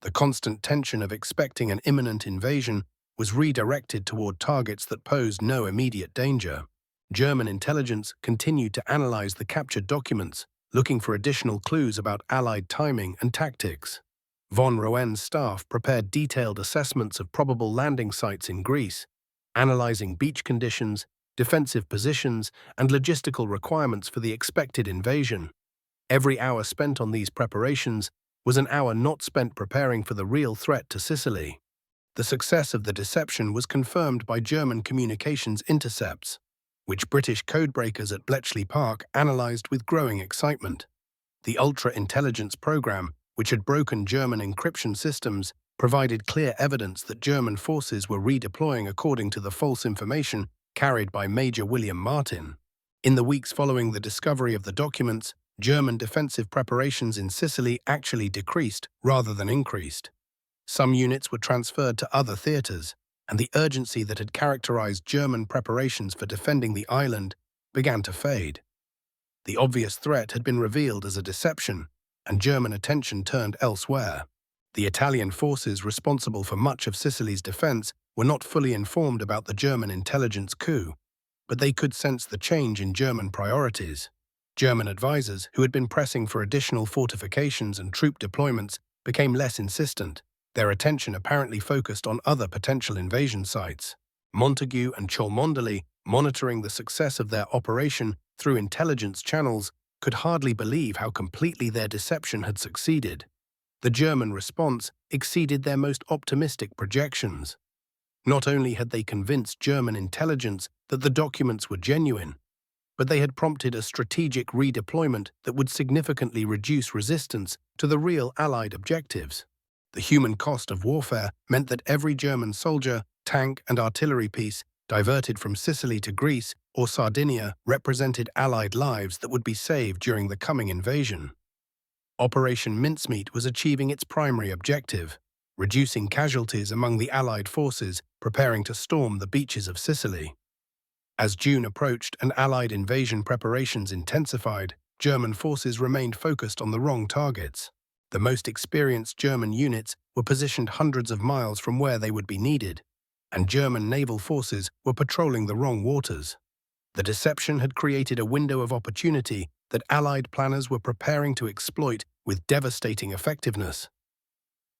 The constant tension of expecting an imminent invasion was redirected toward targets that posed no immediate danger. German intelligence continued to analyze the captured documents, looking for additional clues about Allied timing and tactics. Von Roen's staff prepared detailed assessments of probable landing sites in Greece, analyzing beach conditions, defensive positions, and logistical requirements for the expected invasion. Every hour spent on these preparations was an hour not spent preparing for the real threat to Sicily. The success of the deception was confirmed by German communications intercepts, which British codebreakers at Bletchley Park analyzed with growing excitement. The ultra-intelligence program, which had broken German encryption systems, provided clear evidence that German forces were redeploying according to the false information carried by Major William Martin. In the weeks following the discovery of the documents, German defensive preparations in Sicily actually decreased rather than increased. Some units were transferred to other theaters, and the urgency that had characterized German preparations for defending the island began to fade. The obvious threat had been revealed as a deception, and German attention turned elsewhere. The Italian forces responsible for much of Sicily's defense were not fully informed about the German intelligence coup, but they could sense the change in German priorities. German advisors, who had been pressing for additional fortifications and troop deployments, became less insistent, their attention apparently focused on other potential invasion sites. Montagu and Cholmondeley, monitoring the success of their operation through intelligence channels, could hardly believe how completely their deception had succeeded. The German response exceeded their most optimistic projections. Not only had they convinced German intelligence that the documents were genuine, but they had prompted a strategic redeployment that would significantly reduce resistance to the real Allied objectives. The human cost of warfare meant that every German soldier, tank, and artillery piece diverted from Sicily to Greece or Sardinia represented Allied lives that would be saved during the coming invasion. Operation Mincemeat was achieving its primary objective, reducing casualties among the Allied forces preparing to storm the beaches of Sicily. As June approached and Allied invasion preparations intensified, German forces remained focused on the wrong targets. The most experienced German units were positioned hundreds of miles from where they would be needed, and German naval forces were patrolling the wrong waters. The deception had created a window of opportunity that Allied planners were preparing to exploit with devastating effectiveness.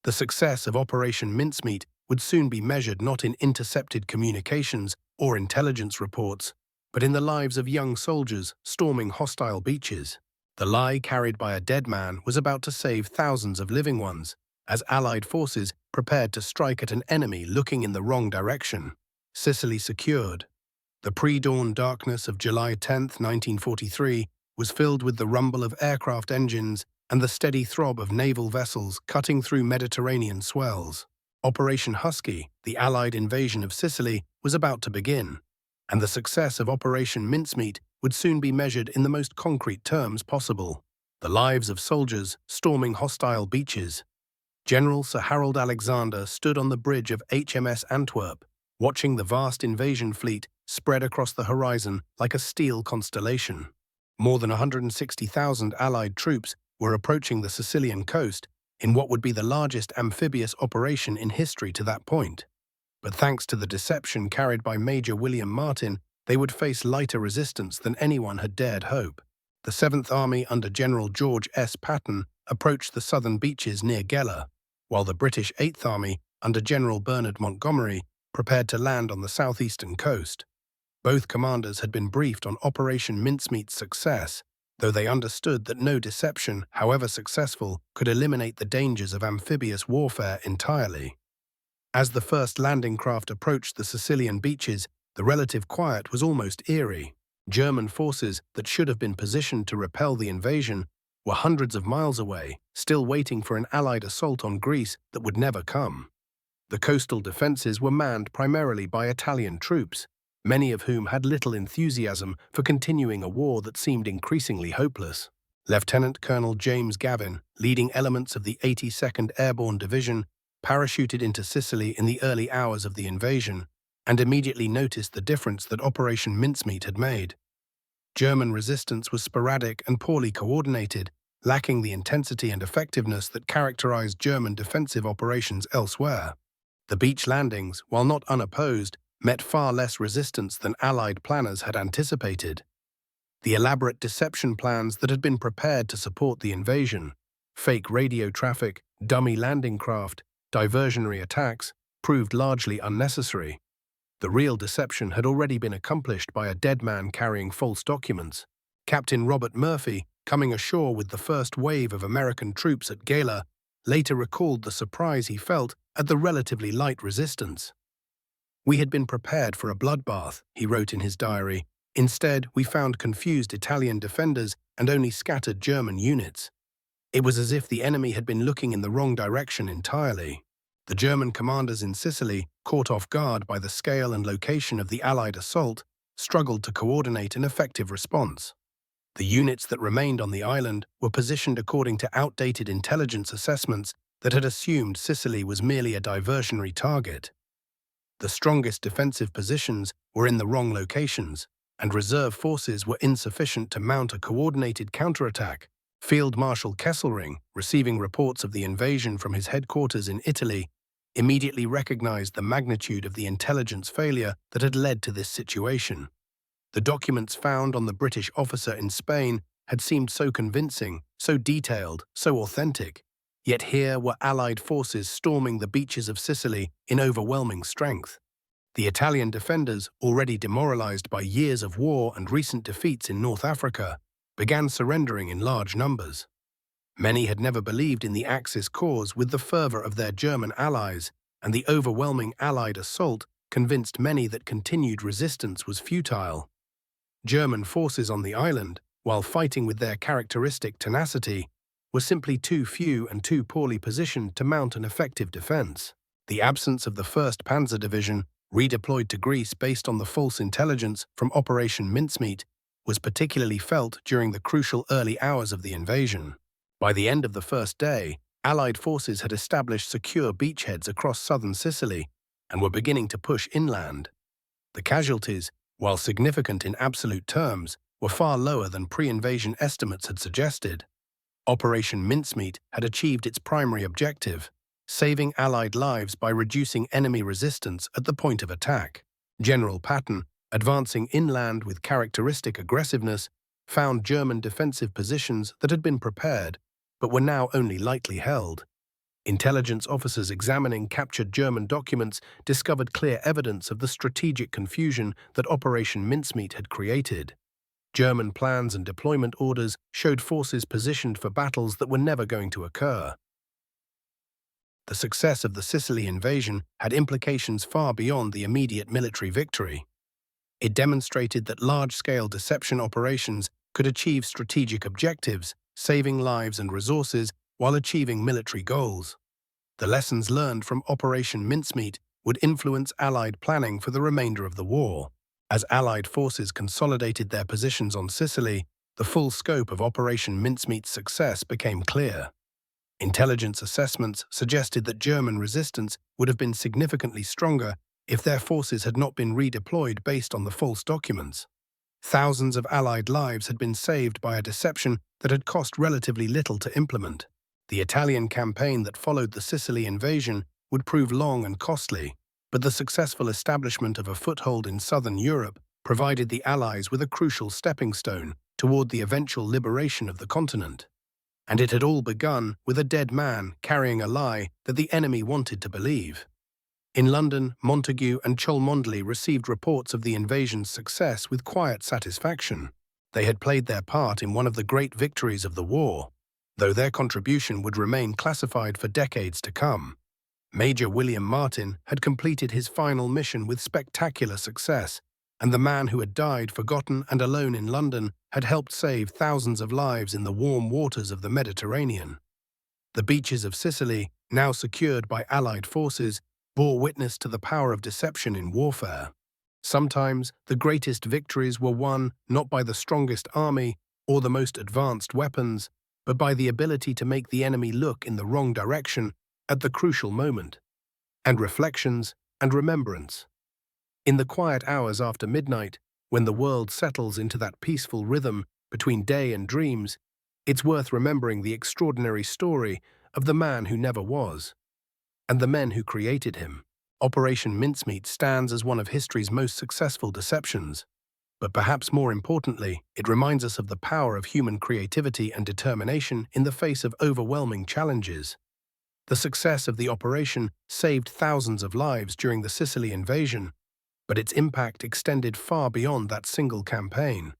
The success of Operation Mincemeat would soon be measured not in intercepted communications or intelligence reports, but in the lives of young soldiers storming hostile beaches. The lie carried by a dead man was about to save thousands of living ones, as Allied forces prepared to strike at an enemy looking in the wrong direction. Sicily secured. The pre-dawn darkness of July 10, 1943, was filled with the rumble of aircraft engines and the steady throb of naval vessels cutting through Mediterranean swells. Operation Husky, the Allied invasion of Sicily, was about to begin, and the success of Operation Mincemeat would soon be measured in the most concrete terms possible: the lives of soldiers storming hostile beaches. General Sir Harold Alexander stood on the bridge of HMS Antwerp, watching the vast invasion fleet spread across the horizon like a steel constellation. More than 160,000 Allied troops were approaching the Sicilian coast in what would be the largest amphibious operation in history to that point. But thanks to the deception carried by Major William Martin, they would face lighter resistance than anyone had dared hope. The 7th Army under General George S. Patton approached the southern beaches near Gela, while the British 8th Army under General Bernard Montgomery prepared to land on the southeastern coast. Both commanders had been briefed on Operation Mincemeat's success, though they understood that no deception, however successful, could eliminate the dangers of amphibious warfare entirely. As the first landing craft approached the Sicilian beaches, the relative quiet was almost eerie. German forces that should have been positioned to repel the invasion were hundreds of miles away, still waiting for an Allied assault on Greece that would never come. The coastal defenses were manned primarily by Italian troops, many of whom had little enthusiasm for continuing a war that seemed increasingly hopeless. Lieutenant Colonel James Gavin, leading elements of the 82nd Airborne Division, parachuted into Sicily in the early hours of the invasion and immediately noticed the difference that Operation Mincemeat had made. German resistance was sporadic and poorly coordinated, lacking the intensity and effectiveness that characterized German defensive operations elsewhere. The beach landings, while not unopposed, met far less resistance than Allied planners had anticipated. The elaborate deception plans that had been prepared to support the invasion, fake radio traffic, dummy landing craft, diversionary attacks, proved largely unnecessary. The real deception had already been accomplished by a dead man carrying false documents. Captain Robert Murphy, coming ashore with the first wave of American troops at Gela, later recalled the surprise he felt at the relatively light resistance. "We had been prepared for a bloodbath," he wrote in his diary. "Instead, we found confused Italian defenders and only scattered German units. It was as if the enemy had been looking in the wrong direction entirely." The German commanders in Sicily, caught off guard by the scale and location of the Allied assault, struggled to coordinate an effective response. The units that remained on the island were positioned according to outdated intelligence assessments that had assumed Sicily was merely a diversionary target. The strongest defensive positions were in the wrong locations, and reserve forces were insufficient to mount a coordinated counterattack. Field Marshal Kesselring, receiving reports of the invasion from his headquarters in Italy, immediately recognized the magnitude of the intelligence failure that had led to this situation. The documents found on the British officer in Spain had seemed so convincing, so detailed, so authentic. Yet here were Allied forces storming the beaches of Sicily in overwhelming strength. The Italian defenders, already demoralized by years of war and recent defeats in North Africa, began surrendering in large numbers. Many had never believed in the Axis cause with the fervor of their German allies, and the overwhelming Allied assault convinced many that continued resistance was futile. German forces on the island, while fighting with their characteristic tenacity, were simply too few and too poorly positioned to mount an effective defense. The absence of the 1st Panzer Division, redeployed to Greece based on the false intelligence from Operation Mincemeat, was particularly felt during the crucial early hours of the invasion. By the end of the first day, Allied forces had established secure beachheads across southern Sicily and were beginning to push inland. The casualties, while significant in absolute terms, were far lower than pre-invasion estimates had suggested. Operation Mincemeat had achieved its primary objective, saving Allied lives by reducing enemy resistance at the point of attack. General Patton, advancing inland with characteristic aggressiveness, found German defensive positions that had been prepared, but were now only lightly held. Intelligence officers examining captured German documents discovered clear evidence of the strategic confusion that Operation Mincemeat had created. German plans and deployment orders showed forces positioned for battles that were never going to occur. The success of the Sicily invasion had implications far beyond the immediate military victory. It demonstrated that large-scale deception operations could achieve strategic objectives, saving lives and resources while achieving military goals. The lessons learned from Operation Mincemeat would influence Allied planning for the remainder of the war. As Allied forces consolidated their positions on Sicily, the full scope of Operation Mincemeat's success became clear. Intelligence assessments suggested that German resistance would have been significantly stronger if their forces had not been redeployed based on the false documents. Thousands of Allied lives had been saved by a deception that had cost relatively little to implement. The Italian campaign that followed the Sicily invasion would prove long and costly, but the successful establishment of a foothold in southern Europe provided the Allies with a crucial stepping stone toward the eventual liberation of the continent. And it had all begun with a dead man carrying a lie that the enemy wanted to believe. In London, Montagu and Cholmondeley received reports of the invasion's success with quiet satisfaction. They had played their part in one of the great victories of the war, though their contribution would remain classified for decades to come. Major William Martin had completed his final mission with spectacular success, and the man who had died forgotten and alone in London had helped save thousands of lives in the warm waters of the Mediterranean. The beaches of Sicily, now secured by Allied forces, bore witness to the power of deception in warfare. Sometimes the greatest victories were won not by the strongest army or the most advanced weapons, but by the ability to make the enemy look in the wrong direction at the crucial moment. And reflections and remembrance. In the quiet hours after midnight, when the world settles into that peaceful rhythm between day and dreams, it's worth remembering the extraordinary story of the man who never was, and the men who created him. Operation Mincemeat stands as one of history's most successful deceptions, but perhaps more importantly, it reminds us of the power of human creativity and determination in the face of overwhelming challenges. The success of the operation saved thousands of lives during the Sicily invasion, but its impact extended far beyond that single campaign.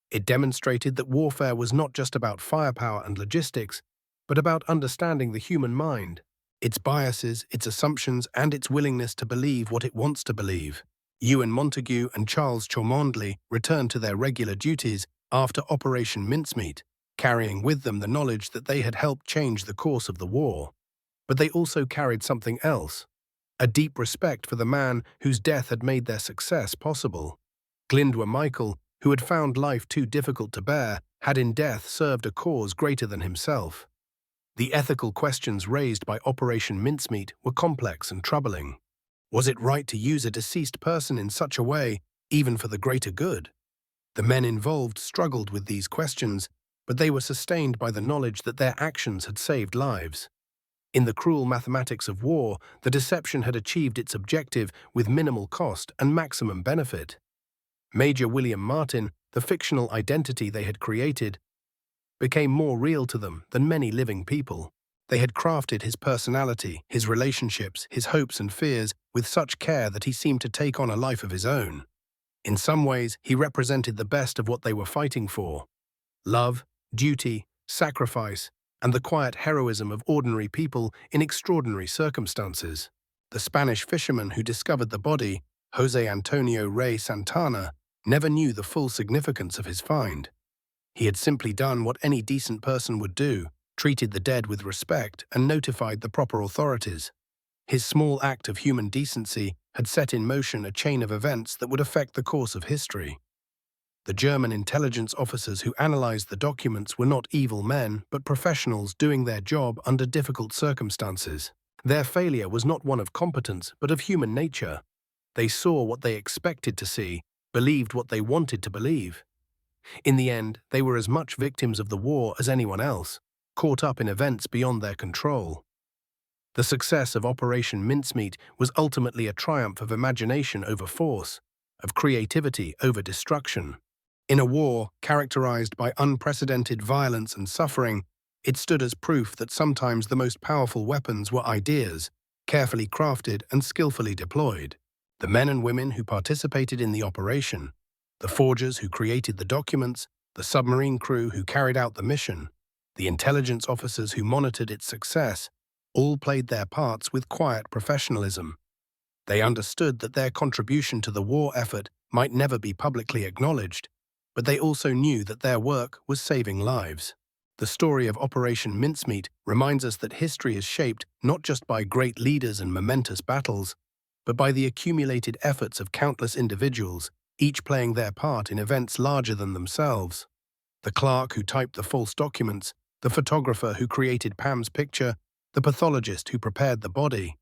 It demonstrated that warfare was not just about firepower and logistics, but about understanding the human mind, its biases, its assumptions, and its willingness to believe what it wants to believe. Ewan Montagu and Charles Cholmondeley returned to their regular duties after Operation Mincemeat, carrying with them the knowledge that they had helped change the course of the war. But they also carried something else, a deep respect for the man whose death had made their success possible. Glyndwr Michael, who had found life too difficult to bear, had in death served a cause greater than himself. The ethical questions raised by Operation Mincemeat were complex and troubling. Was it right to use a deceased person in such a way, even for the greater good? The men involved struggled with these questions, but they were sustained by the knowledge that their actions had saved lives. In the cruel mathematics of war, the deception had achieved its objective with minimal cost and maximum benefit. Major William Martin, the fictional identity they had created, became more real to them than many living people. They had crafted his personality, his relationships, his hopes and fears with such care that he seemed to take on a life of his own. In some ways, he represented the best of what they were fighting for: love, duty, sacrifice, and the quiet heroism of ordinary people in extraordinary circumstances. The Spanish fisherman who discovered the body, José Antonio Rey Santana, never knew the full significance of his find. He had simply done what any decent person would do, treated the dead with respect, and notified the proper authorities. His small act of human decency had set in motion a chain of events that would affect the course of history. The German intelligence officers who analyzed the documents were not evil men, but professionals doing their job under difficult circumstances. Their failure was not one of competence, but of human nature. They saw what they expected to see, believed what they wanted to believe. In the end, they were as much victims of the war as anyone else, caught up in events beyond their control. The success of Operation Mincemeat was ultimately a triumph of imagination over force, of creativity over destruction. In a war characterized by unprecedented violence and suffering, it stood as proof that sometimes the most powerful weapons were ideas, carefully crafted and skillfully deployed. The men and women who participated in the operation, the forgers who created the documents, the submarine crew who carried out the mission, the intelligence officers who monitored its success, All played their parts with quiet professionalism. They understood that their contribution to the war effort might never be publicly acknowledged, but they also knew that their work was saving lives. The story of Operation Mincemeat reminds us that history is shaped not just by great leaders and momentous battles, but by the accumulated efforts of countless individuals, each playing their part in events larger than themselves. The clerk who typed the false documents, the photographer who created Pam's picture, the pathologist who prepared the body,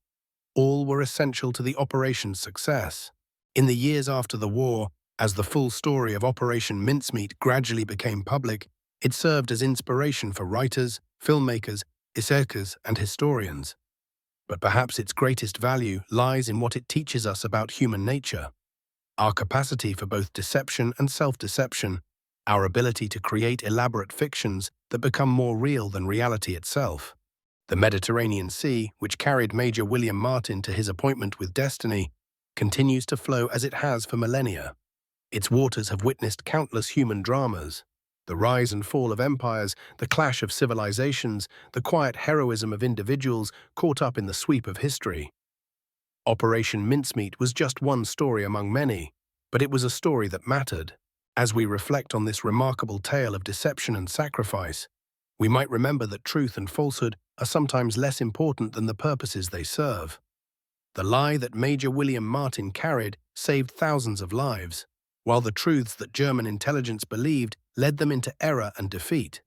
all were essential to the operation's success. In the years after the war, as the full story of Operation Mincemeat gradually became public, it served as inspiration for writers, filmmakers, researchers, and historians. But perhaps its greatest value lies in what it teaches us about human nature, our capacity for both deception and self-deception, our ability to create elaborate fictions that become more real than reality itself. The Mediterranean Sea, which carried Major William Martin to his appointment with destiny, continues to flow as it has for millennia. Its waters have witnessed countless human dramas: the rise and fall of empires, the clash of civilizations, the quiet heroism of individuals caught up in the sweep of history. Operation Mincemeat was just one story among many, but it was a story that mattered. As we reflect on this remarkable tale of deception and sacrifice, we might remember that truth and falsehood are sometimes less important than the purposes they serve. The lie that Major William Martin carried saved thousands of lives, while the truths that German intelligence believed led them into error and defeat.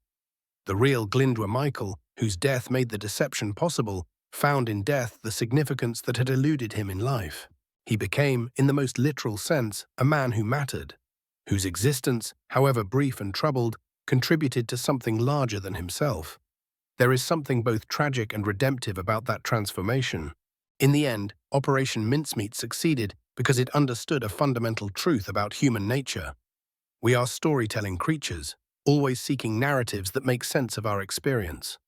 The real Glyndwr Michael, whose death made the deception possible, found in death the significance that had eluded him in life. He became, in the most literal sense, a man who mattered, whose existence, however brief and troubled, contributed to something larger than himself. There is something both tragic and redemptive about that transformation. In the end, Operation Mincemeat succeeded because it understood a fundamental truth about human nature. We are storytelling creatures, always seeking narratives that make sense of our experience.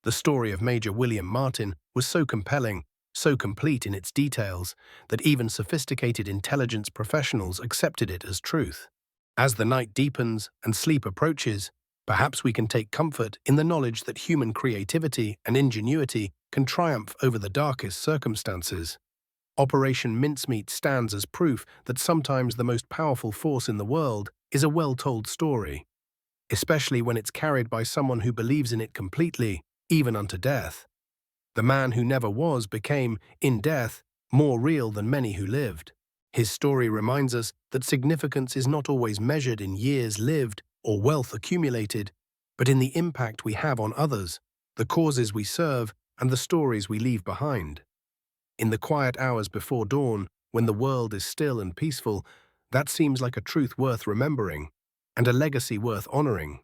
The story of Major William Martin was so compelling, so complete in its details, that even sophisticated intelligence professionals accepted it as truth. As the night deepens and sleep approaches, perhaps we can take comfort in the knowledge that human creativity and ingenuity can triumph over the darkest circumstances. Operation Mincemeat stands as proof that sometimes the most powerful force in the world is a well-told story, especially when it's carried by someone who believes in it completely, even unto death. The man who never was became, in death, more real than many who lived. His story reminds us that significance is not always measured in years lived or wealth accumulated, but in the impact we have on others, the causes we serve, and the stories we leave behind. In the quiet hours before dawn, when the world is still and peaceful, that seems like a truth worth remembering, and a legacy worth honoring.